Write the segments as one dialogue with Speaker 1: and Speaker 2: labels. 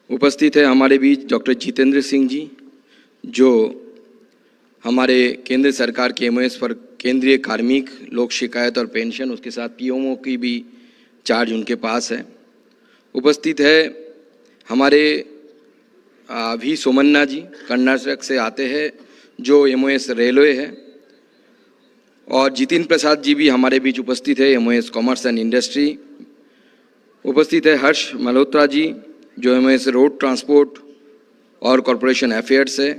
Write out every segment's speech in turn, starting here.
Speaker 1: उपस्थित है हमारे बीच डॉक्टर जितेंद्र सिंह जी, जो हमारे केंद्र सरकार के एमओएस पर केंद्रीय कार्मिक लोक शिकायत और पेंशन, उसके साथ पीएमओ की भी चार्ज उनके पास है। उपस्थित है हमारे वी सोमन्ना जी, कर्नाटक से आते हैं, जो एमओएस रेलवे है। और जितिन प्रसाद जी भी हमारे बीच उपस्थित है, एमओएस कॉमर्स एंड इंडस्ट्री। उपस्थित है हर्ष मल्होत्रा जी, जो एमओएस रोड ट्रांसपोर्ट और कॉरपोरेशन अफेयर्स है।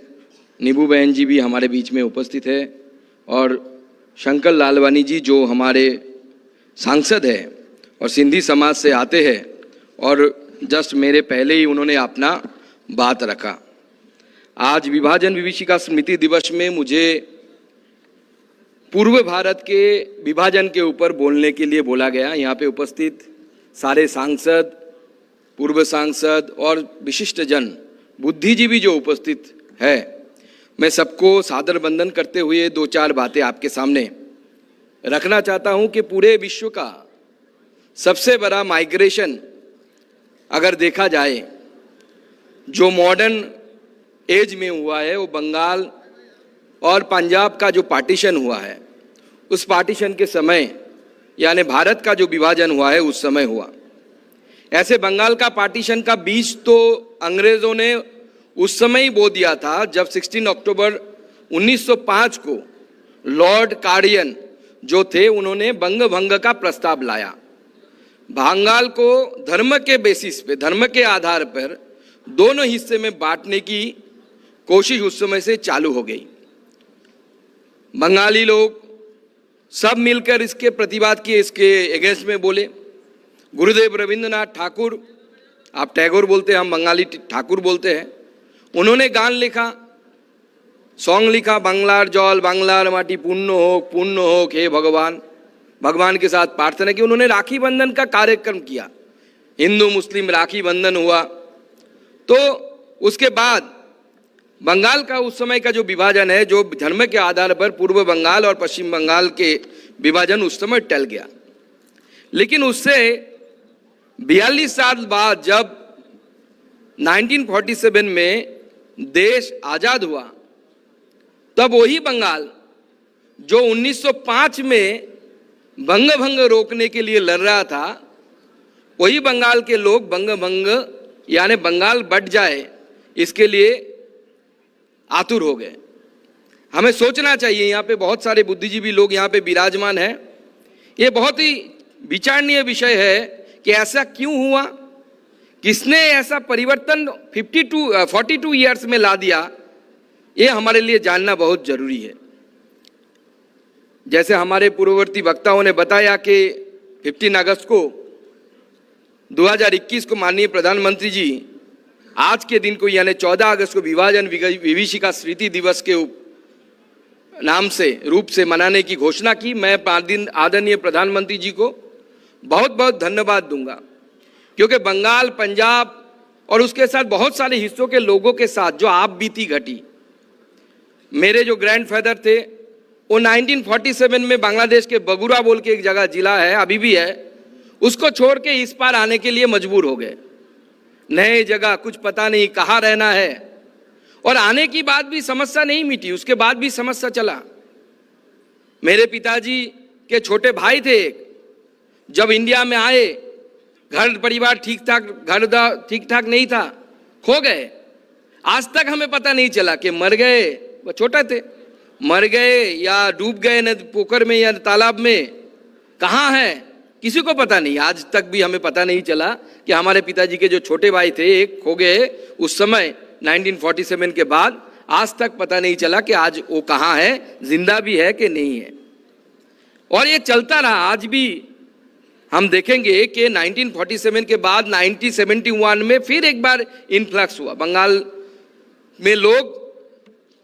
Speaker 1: नीबू बहन जी भी हमारे बीच में उपस्थित है। और शंकर लालवानी जी, जो हमारे सांसद है और सिंधी समाज से आते हैं, और जस्ट मेरे पहले ही उन्होंने अपना बात रखा। आज विभाजन विभीषिका स्मृति दिवस में मुझे पूर्व भारत के विभाजन के ऊपर बोलने के लिए बोला गया। यहाँ पे उपस्थित सारे सांसद, पूर्व सांसद और विशिष्ट जन, बुद्धिजीवी जो उपस्थित है, मैं सबको सादर वंदन करते हुए दो चार बातें आपके सामने रखना चाहता हूं कि पूरे विश्व का सबसे बड़ा माइग्रेशन अगर देखा जाए जो मॉडर्न एज में हुआ है, वो बंगाल और पंजाब का जो पार्टीशन हुआ है, उस पार्टीशन के समय, यानी भारत का जो विभाजन हुआ है उस समय हुआ। ऐसे बंगाल का पार्टीशन का बीज तो अंग्रेजों ने उस समय ही बो दिया था, जब 16 अक्टूबर 1905 को लॉर्ड कार्डियन जो थे, उन्होंने बंग भंग का प्रस्ताव लाया। बंगाल को धर्म के बेसिस पे, धर्म के आधार पर दोनों हिस्से में बांटने की कोशिश उस समय से चालू हो गई। बंगाली लोग सब मिलकर इसके प्रतिवाद किए, इसके अगेंस्ट में बोले। गुरुदेव रविंद्रनाथ ठाकुर, आप टैगोर बोलते हैं, हम बंगाली ठाकुर बोलते हैं, उन्होंने गान लिखा, सॉन्ग लिखा, बांग्लार जल बांग्लार माटी पुण्य हो हे भगवान। भगवान के साथ प्रार्थना की। उन्होंने राखी बंधन का कार्यक्रम किया, हिंदू मुस्लिम राखी बंधन हुआ। तो उसके बाद बंगाल का उस समय का जो विभाजन है, जो धर्म के आधार पर पूर्व बंगाल और पश्चिम बंगाल के विभाजन उस समय टल गया। लेकिन उससे 42 साल बाद जब 1947 में देश आजाद हुआ, तब वही बंगाल जो 1905 में बंग भंग रोकने के लिए लड़ रहा था, वही बंगाल के लोग बंग भंग यानी बंगाल बट जाए इसके लिए आतुर हो गए। हमें सोचना चाहिए, यहाँ पे बहुत सारे बुद्धिजीवी लोग यहाँ पे विराजमान हैं। ये बहुत ही विचारणीय विषय है कि ऐसा क्यों हुआ, किसने ऐसा परिवर्तन 42 ईयर्स में ला दिया, ये हमारे लिए जानना बहुत जरूरी है। जैसे हमारे पूर्ववर्ती वक्ताओं ने बताया कि 15 अगस्त को 2021 को माननीय प्रधानमंत्री जी आज के दिन को यानी 14 अगस्त को विभाजन विभीषिका स्मृति दिवस के नाम से रूप से मनाने की घोषणा की। मैं आदरणीय प्रधानमंत्री जी को बहुत बहुत धन्यवाद दूंगा, क्योंकि बंगाल, पंजाब और उसके साथ बहुत सारे हिस्सों के लोगों के साथ जो आप बीती घटी, मेरे जो ग्रैंडफादर थे वो 1947 में बांग्लादेश के बगुरा बोल के एक जगह जिला है, अभी भी है, उसको छोड़ के इस पार आने के लिए मजबूर हो गए। नए जगह, कुछ पता नहीं कहाँ रहना है, और आने की बात भी समस्या नहीं मिटी, उसके बाद भी समस्या चला। मेरे पिताजी के छोटे भाई थे, जब इंडिया में आए, घर परिवार ठीक ठाक नहीं था, खो गए। आज तक हमें पता नहीं चला कि मर गए, वो छोटे थे, मर गए या डूब गए नदी पोखर में या तालाब में, कहाँ है किसी को पता नहीं। आज तक भी हमें पता नहीं चला कि हमारे पिताजी के जो छोटे भाई थे एक खो गए उस समय 1947 के बाद। आज तक पता नहीं चला कि आज वो कहाँ है, जिंदा भी है कि नहीं है। और ये चलता रहा। आज भी हम देखेंगे कि 1947 के बाद 1971 में फिर एक बार इन्फ्लक्स हुआ बंगाल में। लोग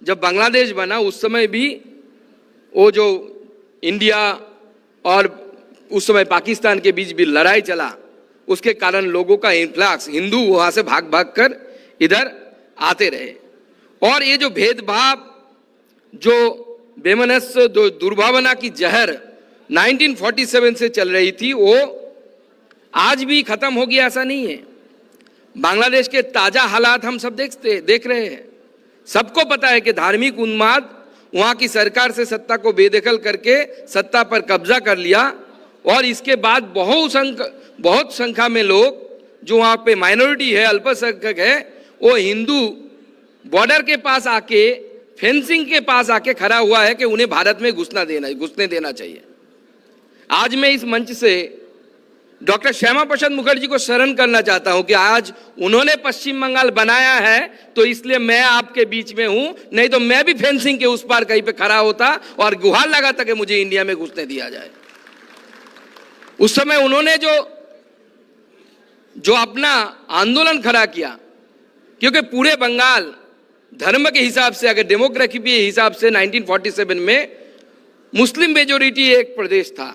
Speaker 1: जब बांग्लादेश बना उस समय भी वो जो इंडिया और उस समय पाकिस्तान के बीच भी लड़ाई चला, उसके कारण लोगों का इन्फ्लक्स, हिंदू वहां से भाग भाग कर इधर आते रहे। और ये जो भेदभाव, जो बेमनस्य, जो दुर्भावना की जहर 1947 से चल रही थी, वो आज भी खत्म हो गया ऐसा नहीं है। बांग्लादेश के ताजा हालात हम सब देख रहे हैं। सबको पता है कि धार्मिक उन्माद वहां की सरकार से सत्ता को बेदखल करके सत्ता पर कब्जा कर लिया और इसके बाद बहुत संख्या में लोग जो वहां पे माइनॉरिटी है, अल्पसंख्यक है, वो हिंदू बॉर्डर के पास आके, फेंसिंग के पास आके खड़ा हुआ है कि उन्हें भारत में घुसने देना चाहिए। आज मैं इस मंच से डॉक्टर श्यामा प्रसाद मुखर्जी को स्मरण करना चाहता हूं कि आज उन्होंने पश्चिम बंगाल बनाया है तो इसलिए मैं आपके बीच में हूं, नहीं तो मैं भी फेंसिंग के उस पार कहीं पे खड़ा होता और गुहार लगाता कि मुझे इंडिया में घुसने दिया जाए। उस समय उन्होंने जो अपना आंदोलन खड़ा किया, क्योंकि पूरे बंगाल धर्म के हिसाब से, अगर डेमोग्राफी के हिसाब से 1947 में मुस्लिम मेजोरिटी एक प्रदेश था,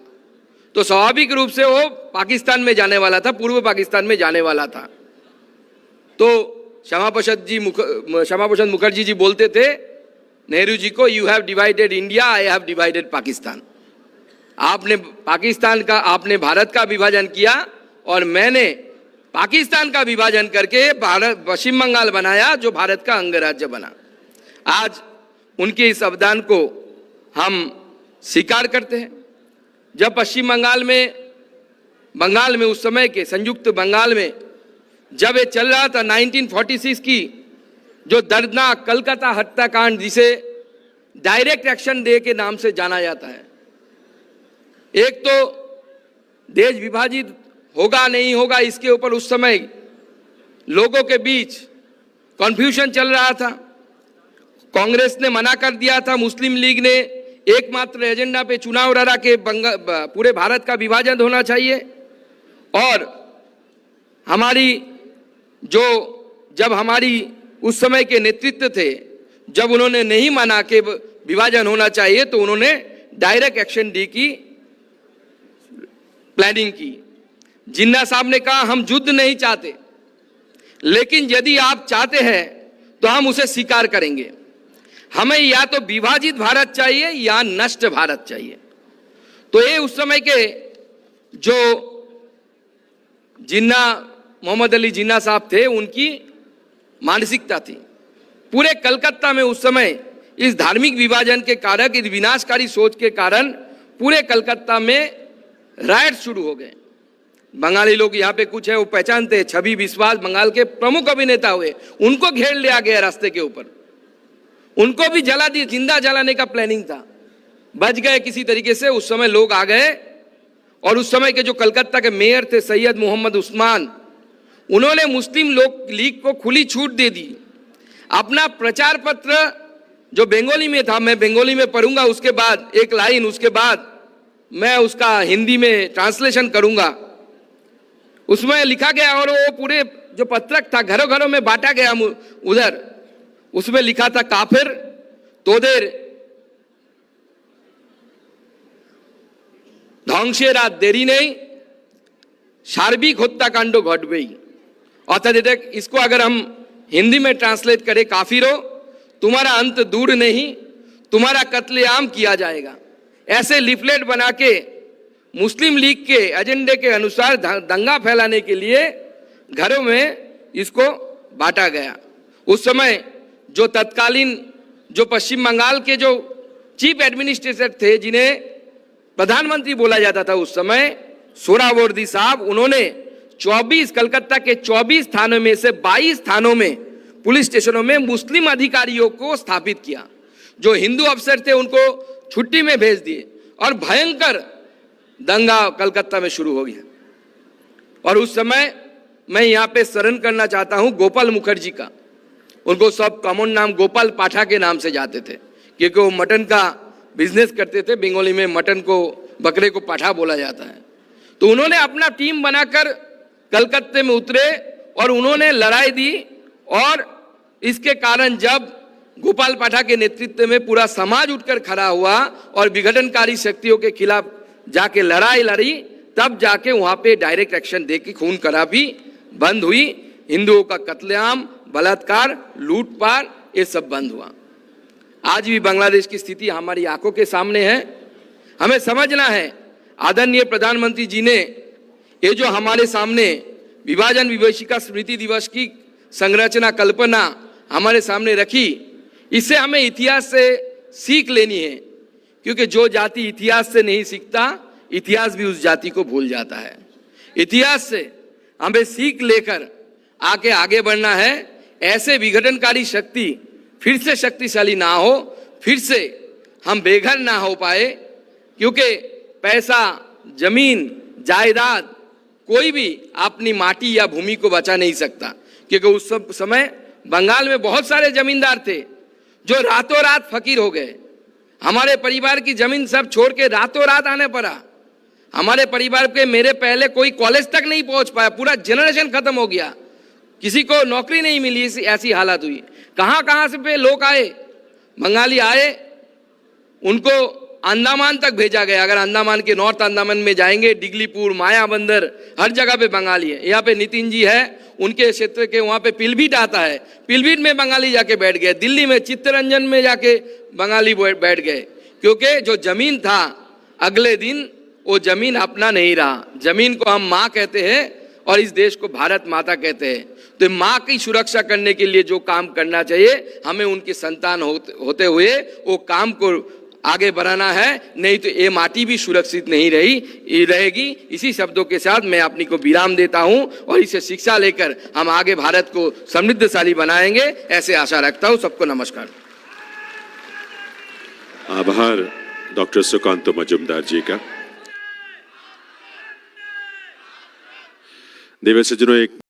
Speaker 1: तो स्वाभाविक रूप से वो पाकिस्तान में जाने वाला था, पूर्व पाकिस्तान में जाने वाला था। तो श्यामा प्रसाद मुखर्जी जी बोलते थे नेहरू जी को, you have divided India, I have divided Pakistan. आपने भारत का विभाजन किया और मैंने पाकिस्तान का विभाजन करके पश्चिम बंगाल बनाया, जो भारत का अंगराज्य बना। आज उनके इस अवदान को हम स्वीकार करते हैं। जब पश्चिम बंगाल में उस समय के संयुक्त बंगाल में जब ये चल रहा था 1946 की जो दर्दनाक कलकत्ता हत्याकांड, जिसे डायरेक्ट एक्शन डे के नाम से जाना जाता है, एक तो देश विभाजित होगा नहीं होगा इसके ऊपर उस समय लोगों के बीच कन्फ्यूजन चल रहा था। कांग्रेस ने मना कर दिया था, मुस्लिम लीग ने एकमात्र एजेंडा पे चुनाव लड़ा के पूरे भारत का विभाजन होना चाहिए। और जब हमारी उस समय के नेतृत्व थे, जब उन्होंने नहीं माना कि विभाजन होना चाहिए, तो उन्होंने डायरेक्ट एक्शन डी की प्लानिंग की। जिन्ना साहब ने कहा हम युद्ध नहीं चाहते, लेकिन यदि आप चाहते हैं तो हम उसे स्वीकार करेंगे। हमें या तो विभाजित भारत चाहिए या नष्ट भारत चाहिए। तो ये उस समय के जो मोहम्मद अली जिन्ना साहब थे, उनकी मानसिकता थी। पूरे कलकत्ता में उस समय इस धार्मिक विभाजन के कारण, इस विनाशकारी सोच के कारण पूरे कलकत्ता में राइट शुरू हो गए। बंगाली लोग यहाँ पे कुछ है वो पहचानते हैं, छवि विश्वास बंगाल के प्रमुख अभिनेता हुए, उनको घेर लिया गया रास्ते के ऊपर, उनको भी जला दिया, जिंदा जलाने का प्लानिंग था। बच गए किसी तरीके से। उस समय लोग आ गए और उस समय के जो कलकत्ता के मेयर थे सैयद मोहम्मद उस्मान, उन्होंने मुस्लिम लीग को खुली छूट दे दी। अपना प्रचार पत्र जो बंगाली में था, मैं बंगाली में पढ़ूंगा, उसके बाद एक लाइन, उसके बाद मैं उसका हिंदी में ट्रांसलेशन करूंगा। उसमें लिखा गया और वो पूरे जो पत्रक था घरों घरों में बांटा गया उधर। उसमें लिखा था, काफिर তোদের ধ্বংসের আর দেরি নেই, সার্বিক হত্যাকাণ্ড ঘটবেই। अर्थात इसको अगर हम हिंदी में ट्रांसलेट करें, काफिरों तुम्हारा अंत दूर नहीं, तुम्हारा कत्लेआम किया जाएगा। ऐसे लिफलेट बना के मुस्लिम लीग के एजेंडे के अनुसार दंगा फैलाने के लिए घरों में इसको बांटा गया। उस समय जो तत्कालीन जो पश्चिम बंगाल के जो चीफ एडमिनिस्ट्रेटर थे, जिन्हें प्रधानमंत्री बोला जाता था उस समय, सोहरावर्दी साहब, उन्होंने 24 कलकत्ता के 24 थानों में से 22 थानों में, पुलिस स्टेशनों में मुस्लिम अधिकारियों को स्थापित किया। जो हिंदू अफसर थे उनको छुट्टी में भेज दिए और भयंकर दंगा कलकत्ता में शुरू हो गया। और उस समय मैं यहाँ पे स्मरण करना चाहता हूँ गोपाल मुखर्जी का। उनको सब कॉमन नाम गोपाल पाठा के नाम से जाते थे, क्योंकि वो मटन का बिजनेस करते थे। बंगाली में मटन को, बकरे को पाठा बोला जाता है। तो उन्होंने अपना टीम बनाकर कलकत्ते में उतरे और उन्होंने लड़ाई दी। और इसके कारण जब गोपाल पाठा के नेतृत्व में पूरा समाज उठकर खड़ा हुआ और विघटनकारी शक्तियों के खिलाफ जाके लड़ाई लड़ी, तब जाके वहां पे डायरेक्ट एक्शन दे के खून खराबी बंद हुई। हिंदुओं का कत्लेआम, बलात्कार, लूटपाट, ये सब बंद हुआ। आज भी बांग्लादेश की स्थिति हमारी आंखों के सामने है। हमें समझना है, आदरणीय प्रधानमंत्री जी ने ये जो हमारे सामने विभाजन विभीषिका स्मृति दिवस की संरचना कल्पना हमारे सामने रखी, इससे हमें इतिहास से सीख लेनी है, क्योंकि जो जाति इतिहास से नहीं सीखता, इतिहास भी उस जाति को भूल जाता है। इतिहास से हमें सीख लेकर आगे बढ़ना है। ऐसे विघटनकारी शक्ति फिर से शक्तिशाली ना हो, फिर से हम बेघर ना हो पाए, क्योंकि पैसा, जमीन, जायदाद, कोई भी अपनी माटी या भूमि को बचा नहीं सकता। क्योंकि उस सब समय बंगाल में बहुत सारे जमींदार थे जो रातों रात फकीर हो गए। हमारे परिवार की जमीन सब छोड़ के रातों रात आने पड़ा। हमारे परिवार के मेरे पहले कोई कॉलेज तक नहीं पहुंच पाया, पूरा जनरेशन खत्म हो गया, किसी को नौकरी नहीं मिली, ऐसी हालत हुई। कहां से पे लोग आए, बंगाली आए, उनको अंडमान तक भेजा गया। अगर अंडमान के नॉर्थ अंडमान में जाएंगे, डिगलीपुर, मायाबंदर, हर जगह पे बंगाली है। यहाँ पे नितिन जी है, उनके क्षेत्र के वहां पे पिलभीट आता है, पिलभीट में बंगाली जाके बैठ गए। दिल्ली में चित्तरंजन में जाके बंगाली बैठ गए, क्योंकि जो जमीन था अगले दिन वो जमीन अपना नहीं रहा। जमीन को हम माँ कहते हैं और इस देश को भारत माता कहते हैं। तो माँ की सुरक्षा करने के लिए जो काम करना चाहिए, हमें उनकी संतान होते हुए वो काम को आगे बढ़ाना है, नहीं तो ये माटी भी सुरक्षित नहीं रहेगी। इसी शब्दों के साथ मैं अपनी को विराम देता हूं और इसे शिक्षा लेकर हम आगे भारत को समृद्धशाली बनाएंगे, ऐसे आशा रखता हूं। सबको नमस्कार।
Speaker 2: आभार डॉक्टर सुकांत मजुमदार जी का। देव सज्जनों, एक